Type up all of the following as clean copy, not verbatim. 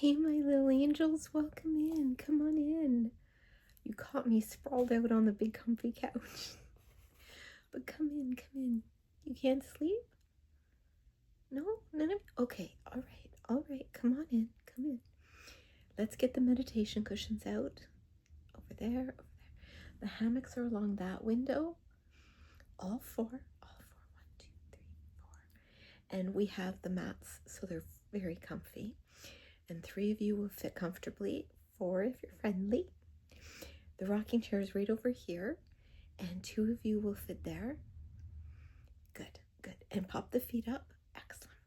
Hey, my little angels, welcome in. Come on in. You caught me sprawled out on the big comfy couch. But come in, come in. You can't sleep? No? None of Okay, all right. Come on in, come in. Let's get the meditation cushions out. Over there, over there. The hammocks are along that window. All four. 1, 2, 3, 4. And we have the mats, so they're very comfy. And 3 of you will fit comfortably. 4 if you're friendly. The rocking chair is right over here, and 2 of you will fit there. Good, good. And pop the feet up. Excellent.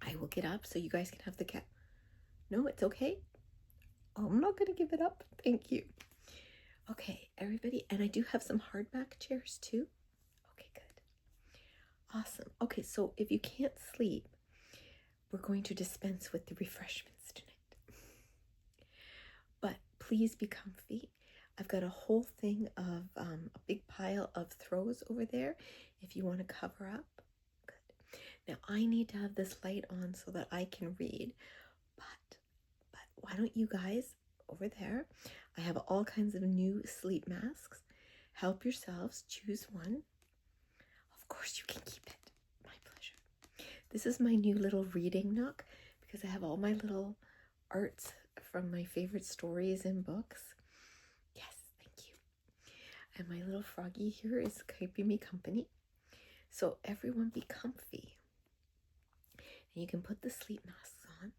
I will get up so you guys can have the cat. No, it's okay. I'm not going to give it up. Thank you. Okay, everybody. And I do have some hardback chairs too. Okay, good. Awesome. Okay, so if you can't sleep, we're going to dispense with the refreshments tonight. But please be comfy. I've got a whole thing of a big pile of throws over there if you want to cover up. Good. Now I need to have this light on so that I can read, but why don't you guys over there? I have all kinds of new sleep masks. Help yourselves, choose one. Of course you can keep it. My pleasure. This is my new little reading nook because I have all my little arts from my favorite stories and books. Yes, thank you. And my little froggy here is keeping me company. So everyone be comfy. And you can put the sleep masks on.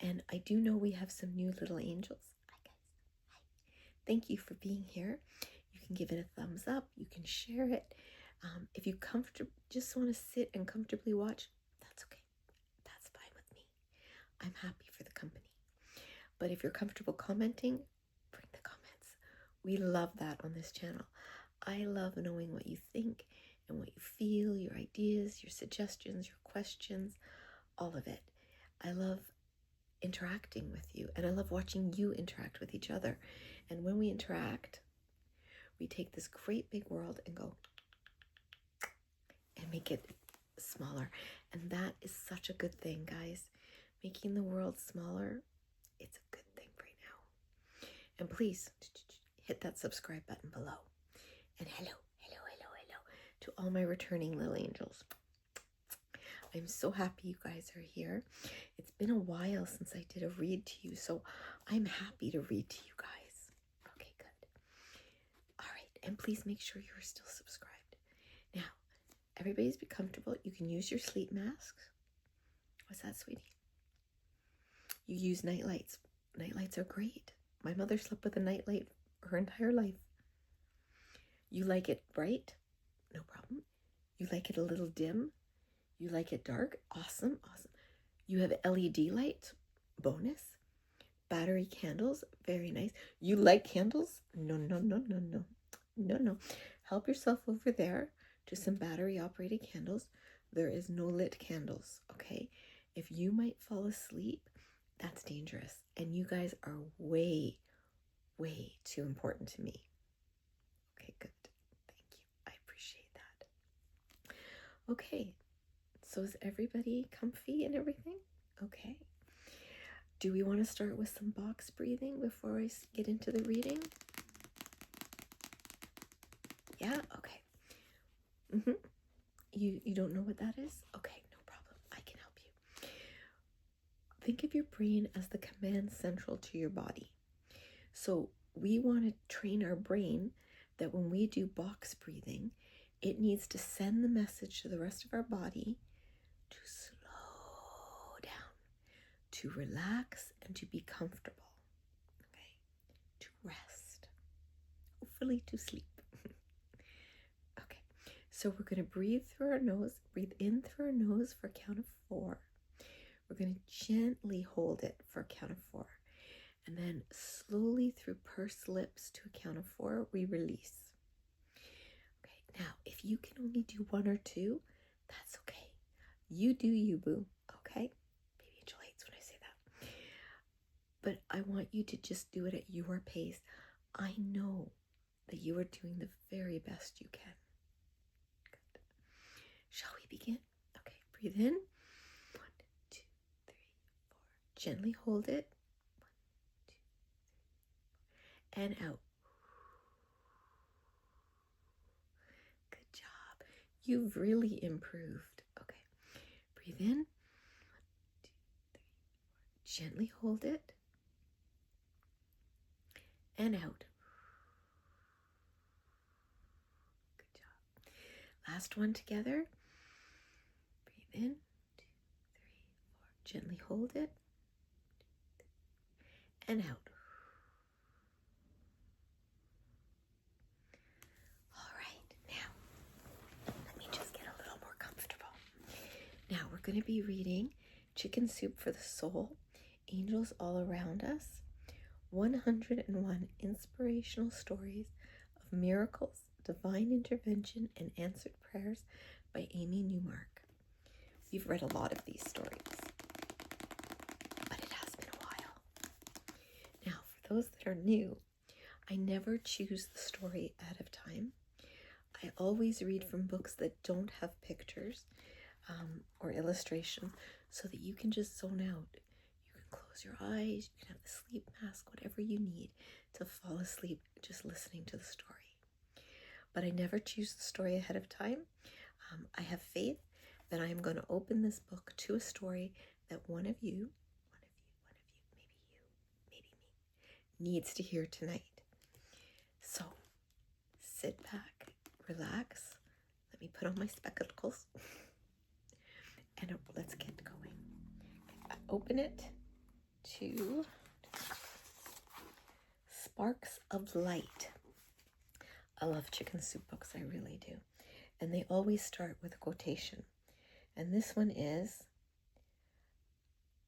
And I do know we have some new little angels. Hi guys. Hi. Thank you for being here. You can give it a thumbs up. You can share it. If you just want to sit and comfortably watch, that's okay. That's fine with me. I'm happy for the company. But if you're comfortable commenting, bring the comments. We love that on this channel. I love knowing what you think and what you feel, your ideas, your suggestions, your questions, all of it. I love interacting with you, and I love watching you interact with each other. And when we interact, we take this great big world and go and make it smaller. And that is such a good thing, guys. Making the world smaller, it's a good thing right now. And please hit that subscribe button below. And hello to all my returning little angels. I'm so happy you guys are here. It's been a while since I did a read to you, so I'm happy to read to you guys. Okay, good. All right, and please make sure you're still subscribed. Now, everybody's be comfortable. You can use your sleep masks. What's that, sweetie? You use night lights. Night lights are great. My mother slept with a night light her entire life. You like it bright? No problem. You like it a little dim? You like it dark? Awesome, awesome. You have LED lights? Bonus. Battery candles? Very nice. You like candles? No. Help yourself over there to some battery operated candles. There is no lit candles, okay? If you might fall asleep, that's dangerous. And you guys are way too important to me. Okay, good. Thank you. I appreciate that. Okay, so is everybody comfy and everything? Okay. Do we want to start with some box breathing before I get into the reading? Yeah? Okay. You don't know what that is? Okay, no problem. I can help you. Think of your brain as the command central to your body. So we want to train our brain that when we do box breathing, it needs to send the message to the rest of our body to slow down, to relax, and to be comfortable, okay? To rest, hopefully to sleep. Okay, so we're going to breathe through our nose, breathe in through our nose for a count of 4. We're going to gently hold it for a count of 4. And then slowly through pursed lips to a count of 4, we release. Okay, now if you can only do 1 or 2, that's okay. You do you, boo, okay? Baby Angel hates when I say that. But I want you to just do it at your pace. I know that you are doing the very best you can. Good. Shall we begin? Okay, breathe in. 1, 2, 3, 4. Gently hold it. 1, 2, 3, and out. Good job. You've really improved. Okay. Breathe in. 1, 2, 3, 4. Gently hold it. And out. Good job. Last one together. Breathe in. 2, 3, 4. Gently hold it. And out. All right. Now, let me just get a little more comfortable. Now, we're going to be reading Chicken Soup for the Soul, Angels All Around Us, 101 Inspirational Stories of Miracles, Divine Intervention, and Answered Prayers by Amy Newmark. We've read a lot of these stories, but it has been a while. Now, for those that are new, I never choose the story ahead of time. I always read from books that don't have pictures or illustration so that you can just zone out. You can close your eyes, you can have the sleep mask, whatever you need to fall asleep just listening to the story. But I never choose the story ahead of time. I have faith that I am going to open this book to a story that one of you, maybe me, needs to hear tonight. So sit back, relax, let me put on my spectacles, and let's get going. Open it to Sparks of Light. I love chicken soup books, I really do. And they always start with a quotation. And this one is,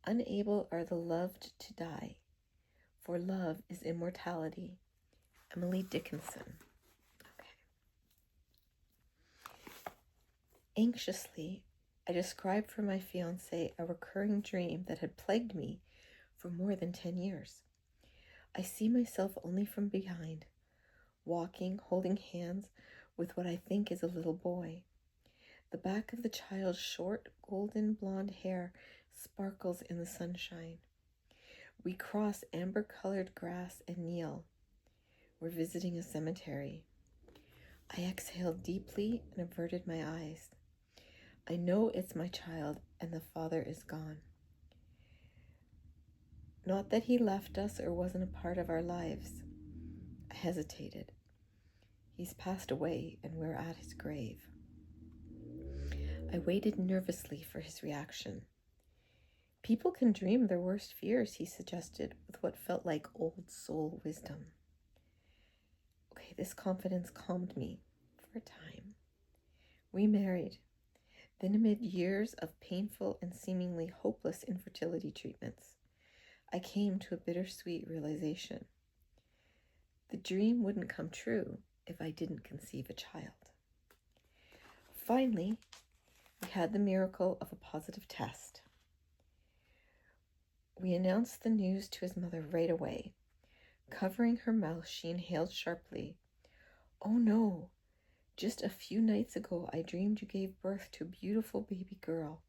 "Unable are the loved to die, for love is immortality." Emily Dickinson. Okay. Anxiously, I described for my fiancé a recurring dream that had plagued me for more than 10 years. I see myself only from behind, walking, holding hands with what I think is a little boy. The back of the child's short, golden blonde hair sparkles in the sunshine. We cross amber-colored grass and kneel. We're visiting a cemetery. I exhaled deeply and averted my eyes. I know it's my child and the father is gone. Not that he left us or wasn't a part of our lives. I hesitated. He's passed away and we're at his grave. I waited nervously for his reaction. People can dream their worst fears, he suggested with what felt like old soul wisdom. Okay, this confidence calmed me for a time. We married. Then amid years of painful and seemingly hopeless infertility treatments, I came to a bittersweet realization. The dream wouldn't come true if I didn't conceive a child. Finally, we had the miracle of a positive test. We announced the news to his mother right away. Covering her mouth, she inhaled sharply. "Oh no, just a few nights ago I dreamed you gave birth to a beautiful baby girl.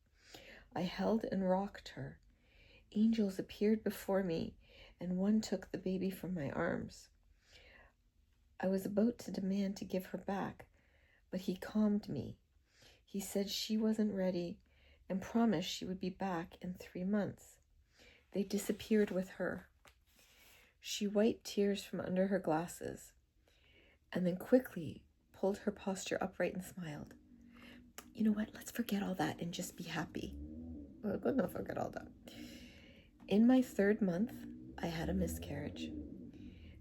I held and rocked her. Angels appeared before me, and one took the baby from my arms. I was about to demand to give her back, but he calmed me. He said she wasn't ready and promised she would be back in 3 months. They disappeared with her." She wiped tears from under her glasses and then quickly pulled her posture upright and smiled. "You know what? Let's forget all that and just be happy." Well, good enough, forget all that. In my 3rd month, I had a miscarriage.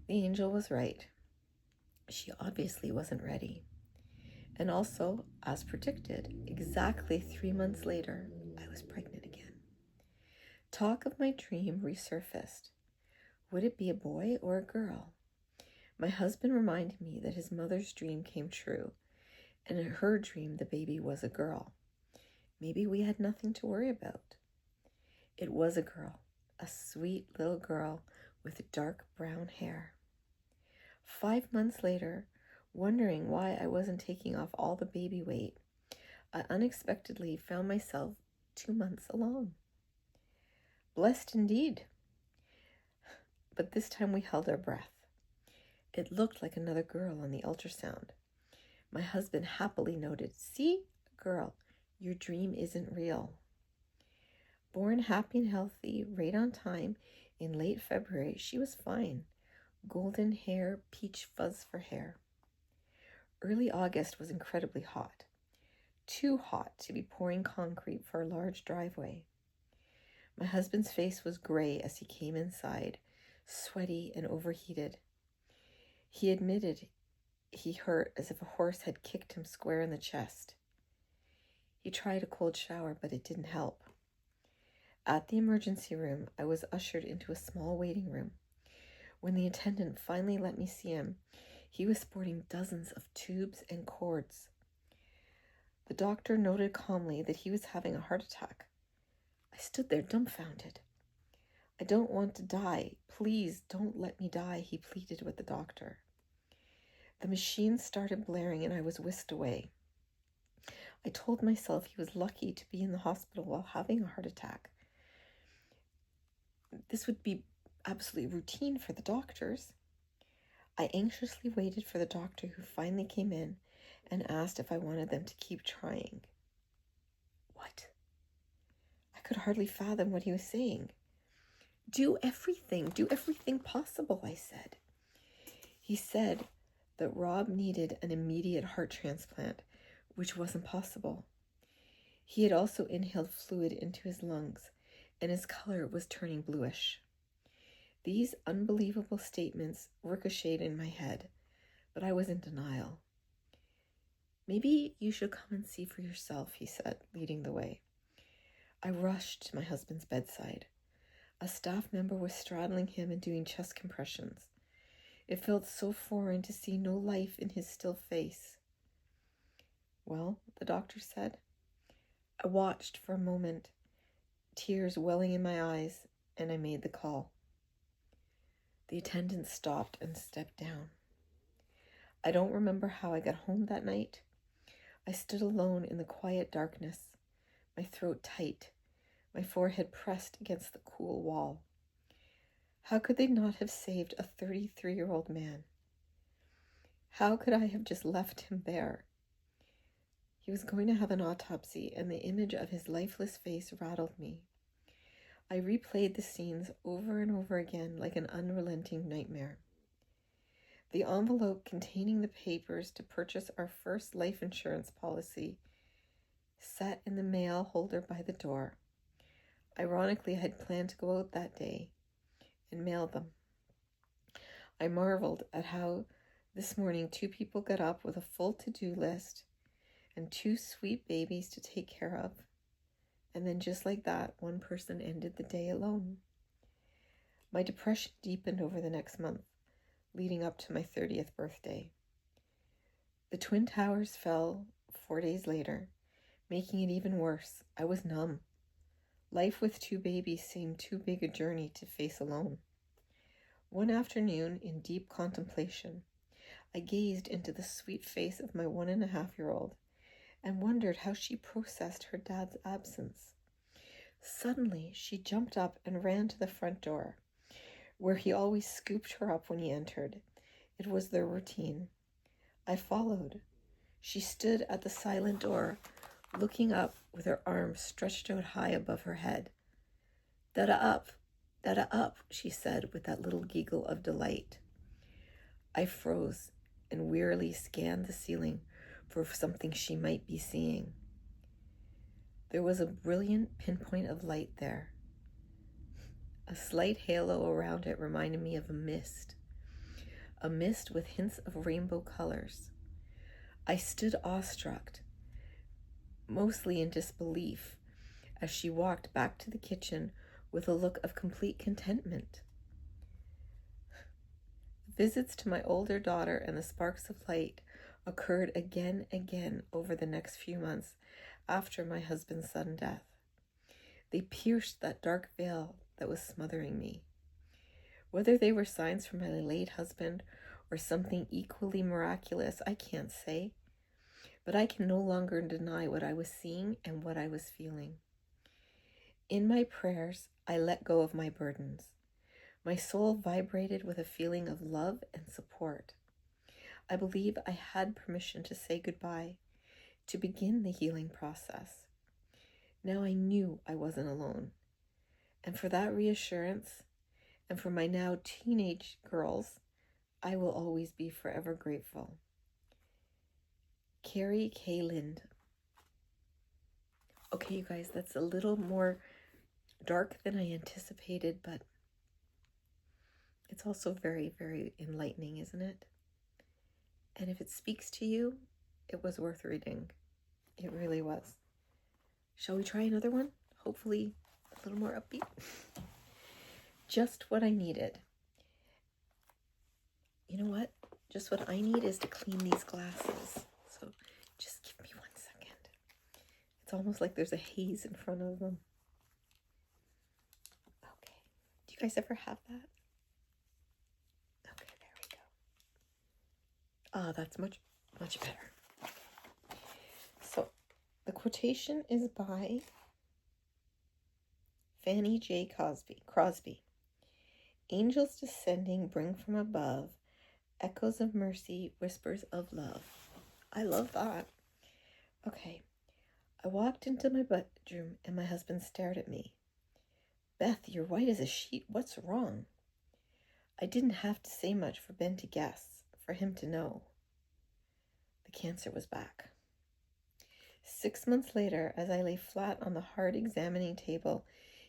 The angel was right. She obviously wasn't ready. And also, as predicted, exactly 3 months later, I was pregnant again. Talk of my dream resurfaced. Would it be a boy or a girl? My husband reminded me that his mother's dream came true, and in her dream the baby was a girl. Maybe we had nothing to worry about. It was a girl, a sweet little girl with dark brown hair. 5 months later, wondering why I wasn't taking off all the baby weight, I unexpectedly found myself 2 months along. Blessed indeed. But this time we held our breath. It looked like another girl on the ultrasound. My husband happily noted, "See, girl, your dream isn't real." Born happy and healthy, right on time, in late February, she was fine. Golden hair, peach fuzz for hair. Early August was incredibly hot. Too hot to be pouring concrete for a large driveway. My husband's face was gray as he came inside, sweaty and overheated. He admitted he hurt as if a horse had kicked him square in the chest. He tried a cold shower, but it didn't help. At the emergency room, I was ushered into a small waiting room. When the attendant finally let me see him, he was sporting dozens of tubes and cords. The doctor noted calmly that he was having a heart attack. I stood there dumbfounded. "I don't want to die. Please don't let me die," he pleaded with the doctor. The machine started blaring and I was whisked away. I told myself he was lucky to be in the hospital while having a heart attack. This would be absolutely routine for the doctors. I anxiously waited for the doctor, who finally came in and asked if I wanted them to keep trying. What? I could hardly fathom what he was saying. Do everything possible," I said. He said that Rob needed an immediate heart transplant, which wasn't possible. He had also inhaled fluid into his lungs, and his color was turning bluish. These unbelievable statements ricocheted in my head, but I was in denial. "Maybe you should come and see for yourself," he said, leading the way. I rushed to my husband's bedside. A staff member was straddling him and doing chest compressions. It felt so foreign to see no life in his still face. "Well," the doctor said. I watched for a moment, tears welling in my eyes, and I made the call. The attendant stopped and stepped down. I don't remember how I got home that night. I stood alone in the quiet darkness, my throat tight, my forehead pressed against the cool wall. How could they not have saved a 33-year-old man? How could I have just left him there? He was going to have an autopsy, and the image of his lifeless face rattled me. I replayed the scenes over and over again like an unrelenting nightmare. The envelope containing the papers to purchase our first life insurance policy sat in the mail holder by the door. Ironically, I had planned to go out that day and mail them. I marveled at how this morning 2 people got up with a full to-do list and 2 sweet babies to take care of. And then just like that, one person ended the day alone. My depression deepened over the next month, leading up to my 30th birthday. The Twin Towers fell 4 days later, making it even worse. I was numb. Life with 2 babies seemed too big a journey to face alone. One afternoon, in deep contemplation, I gazed into the sweet face of my 1.5-year-old and wondered how she processed her dad's absence. Suddenly, she jumped up and ran to the front door, where he always scooped her up when he entered. It was their routine. I followed. She stood at the silent door, looking up with her arms stretched out high above her head. Dada up, she said with that little giggle of delight. I froze and wearily scanned the ceiling for something she might be seeing. There was a brilliant pinpoint of light there. A slight halo around it reminded me of a mist with hints of rainbow colors. I stood awestruck, mostly in disbelief, as she walked back to the kitchen with a look of complete contentment. Visits to my older daughter and the sparks of light occurred again over the next few months after my husband's sudden death. They pierced that dark veil that was smothering me. Whether they were signs from my late husband or something equally miraculous, I can't say, but I can no longer deny what I was seeing and what I was feeling. In my prayers, I let go of my burdens. My soul vibrated with a feeling of love and support. I believe I had permission to say goodbye, to begin the healing process. Now I knew I wasn't alone. And for that reassurance, and for my now teenage girls, I will always be forever grateful. Carrie K. Lind. Okay, you guys, that's a little more dark than I anticipated, but it's also very, very enlightening, isn't it? And if it speaks to you, it was worth reading. It really was. Shall we try another one? Hopefully a little more upbeat. Just what I needed. You know what? Just what I need is to clean these glasses. So just give me 1 second. It's almost like there's a haze in front of them. Okay. Do you guys ever have that? Okay, there we go. Ah, that's much better. Okay. So the quotation is by Fanny J. Crosby. Angels descending bring from above echoes of mercy, whispers of love. I love that. Okay. I walked into my bedroom and my husband stared at me. Beth, you're white as a sheet. What's wrong? I didn't have to say much for Ben to guess, for him to know. The cancer was back. 6 months later, as I lay flat on the hard examining table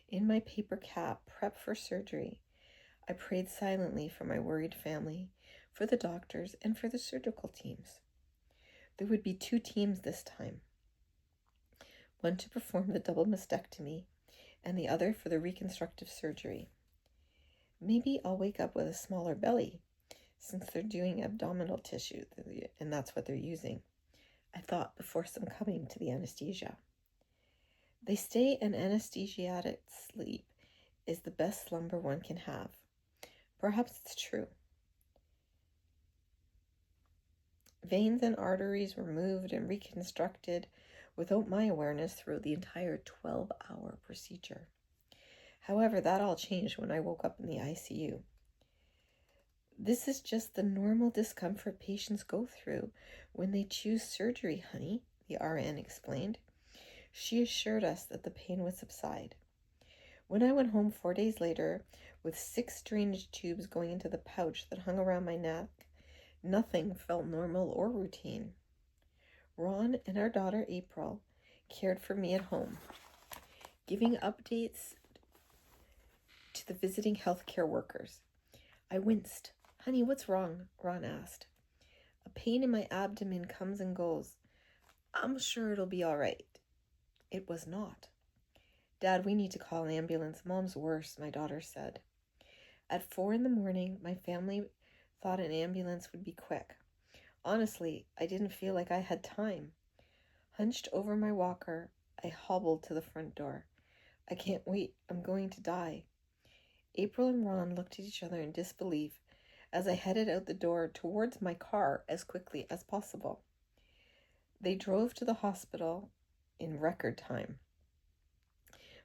in my paper cap, prepped for surgery, I prayed silently for my worried family, for the doctors, and for the surgical teams. There would be 2 teams this time. One to perform the double mastectomy, and the other for the reconstructive surgery. Maybe I'll wake up with a smaller belly, since they're doing abdominal tissue, and that's what they're using, I thought before succumbing to the anesthesia. They say an anesthesiatic sleep is the best slumber one can have. Perhaps it's true. Veins and arteries were moved and reconstructed without my awareness throughout the entire 12-hour procedure. However, that all changed when I woke up in the ICU. This is just the normal discomfort patients go through when they choose surgery, honey, the RN explained. She assured us that the pain would subside. When I went home 4 days later, with 6 drainage tubes going into the pouch that hung around my neck, nothing felt normal or routine. Ron and our daughter April cared for me at home, giving updates to the visiting healthcare workers. I winced. Honey, what's wrong? Ron asked. A pain in my abdomen comes and goes. I'm sure it'll be all right. It was not. Dad, we need to call an ambulance. Mom's worse, my daughter said. At 4 a.m, my family thought an ambulance would be quick. Honestly, I didn't feel like I had time. Hunched over my walker, I hobbled to the front door. I can't wait. I'm going to die. April and Ron looked at each other in disbelief as I headed out the door towards my car as quickly as possible. They drove to the hospital in record time.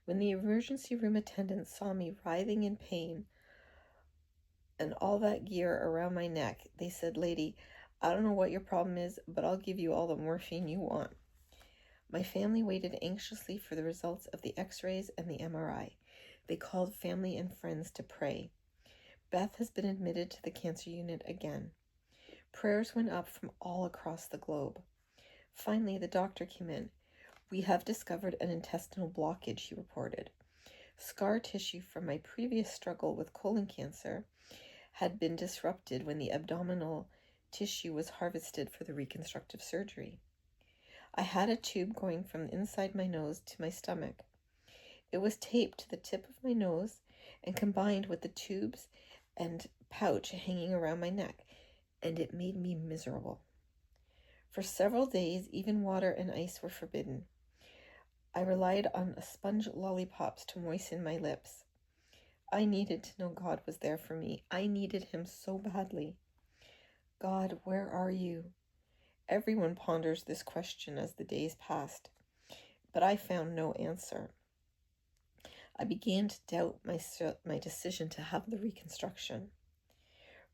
When the emergency room attendant saw me writhing in pain and all that gear around my neck, they said, "Lady, I don't know what your problem is, but I'll give you all the morphine you want." My family waited anxiously for the results of the x-rays and the MRI. They called family and friends to pray. Beth has been admitted to the cancer unit again. Prayers went up from all across the globe. Finally, the doctor came in. "We have discovered an intestinal blockage," he reported. Scar tissue from my previous struggle with colon cancer had been disrupted when the abdominal tissue was harvested for the reconstructive surgery. I had a tube going from inside my nose to my stomach. It was taped to the tip of my nose and combined with the tubes and pouch hanging around my neck, and it made me miserable. For several days, even water and ice were forbidden. I relied on sponge lollipops to moisten my lips. I needed to know God was there for me. I needed him so badly. God, where are you? Everyone ponders this question as the days passed, but I found no answer. I began to doubt my decision to have the reconstruction.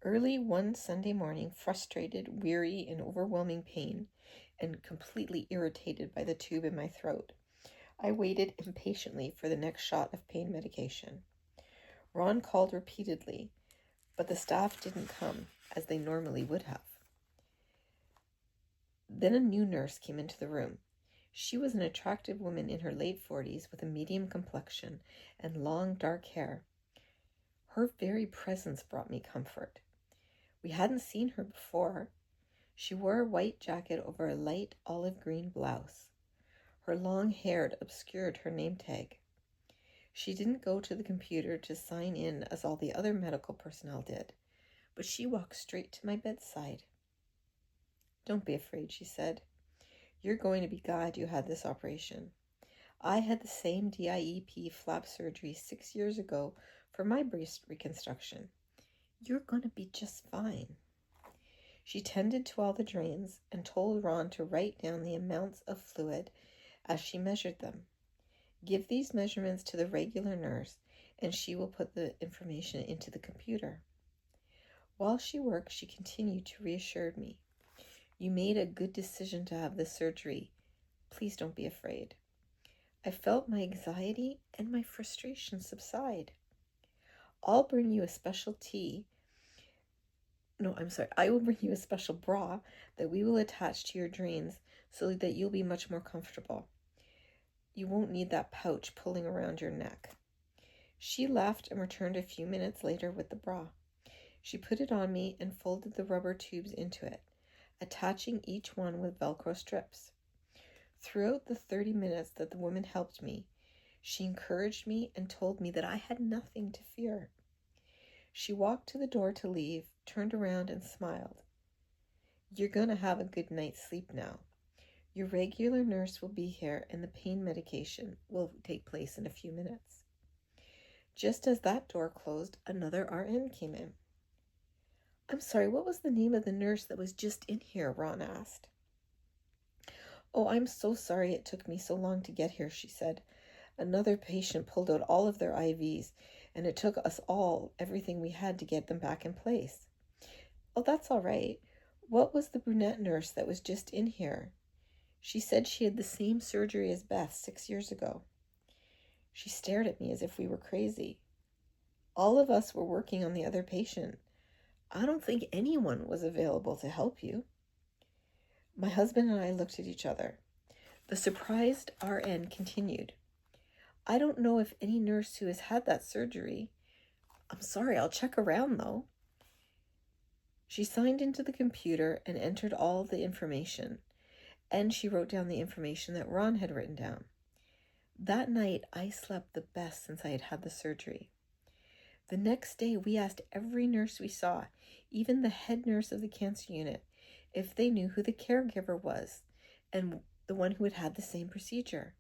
Early one Sunday morning, frustrated, weary, in overwhelming pain, and completely irritated by the tube in my throat, I waited impatiently for the next shot of pain medication. Ron called repeatedly, but the staff didn't come, as they normally would have. Then a new nurse came into the room. She was an attractive woman in her late 40s with a medium complexion and long dark hair. Her very presence brought me comfort. We hadn't seen her before. She wore a white jacket over a light olive green blouse. Her long hair obscured her name tag. She didn't go to the computer to sign in as all the other medical personnel did, but she walked straight to my bedside. "Don't be afraid," she said. "You're going to be glad you had this operation. I had the same DIEP flap surgery 6 years ago for my breast reconstruction. You're going to be just fine." She tended to all the drains and told Ron to write down the amounts of fluid as she measured them. "Give these measurements to the regular nurse, and she will put the information into the computer." While she worked, she continued to reassure me. "You made a good decision to have this surgery. Please don't be afraid." I felt my anxiety and my frustration subside. I will bring you a special bra that we will attach to your drains so that you'll be much more comfortable. You won't need that pouch pulling around your neck." She left and returned a few minutes later with the bra. She put it on me and folded the rubber tubes into it, attaching each one with Velcro strips. Throughout the 30 minutes that the woman helped me, she encouraged me and told me that I had nothing to fear. She walked to the door to leave, turned around and smiled. "You're going to have a good night's sleep now. Your regular nurse will be here and the pain medication will take place in a few minutes." Just as that door closed, another RN came in. "I'm sorry, what was the name of the nurse that was just in here?" Ron asked. "Oh, I'm so sorry it took me so long to get here," she said. "Another patient pulled out all of their IVs, and it took us all everything we had to get them back in place." "Oh, that's all right. What was the brunette nurse that was just in here? She said she had the same surgery as Beth 6 years ago." She stared at me as if we were crazy. "All of us were working on the other patient. I don't think anyone was available to help you." My husband and I looked at each other. The surprised RN continued. "I don't know if any nurse who has had that surgery. I'm sorry, I'll check around though." She signed into the computer and entered all the information, and she wrote down the information that Ron had written down. That night, I slept the best since I had had the surgery. The next day, we asked every nurse we saw, even the head nurse of the cancer unit, if they knew who the caregiver was and the one who had had the same procedure.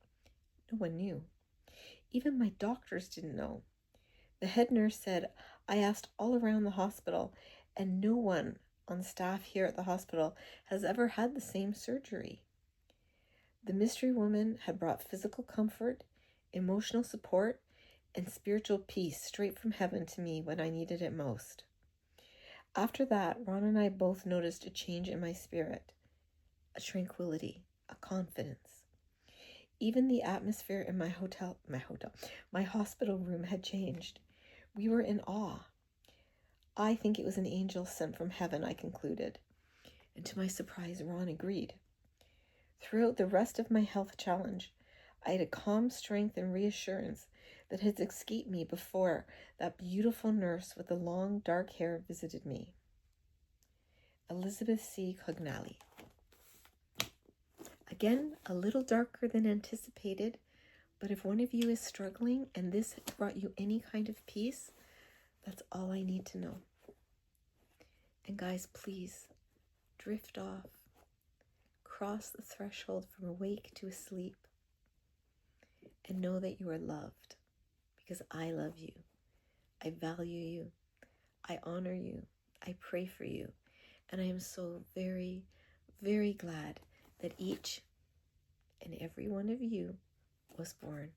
No one knew. Even my doctors didn't know. The head nurse said, "I asked all around the hospital, and no one on staff here at the hospital has ever had the same surgery." The mystery woman had brought physical comfort, emotional support, and spiritual peace straight from heaven to me when I needed it most. After that, Ron and I both noticed a change in my spirit, a tranquility, a confidence. Even the atmosphere in my hospital room had changed. We were in awe. I think it was an angel sent from heaven, I concluded. And to my surprise, Ron agreed. Throughout the rest of my health challenge, I had a calm strength and reassurance that had escaped me before that beautiful nurse with the long dark hair visited me. Elizabeth C. Cognally. Again, a little darker than anticipated, but if one of you is struggling and this brought you any kind of peace, that's all I need to know. And guys, please drift off. Cross the threshold from awake to asleep. And know that you are loved, because I love you. I value you. I honor you. I pray for you. And I am so very, very glad that each and every one of you was born.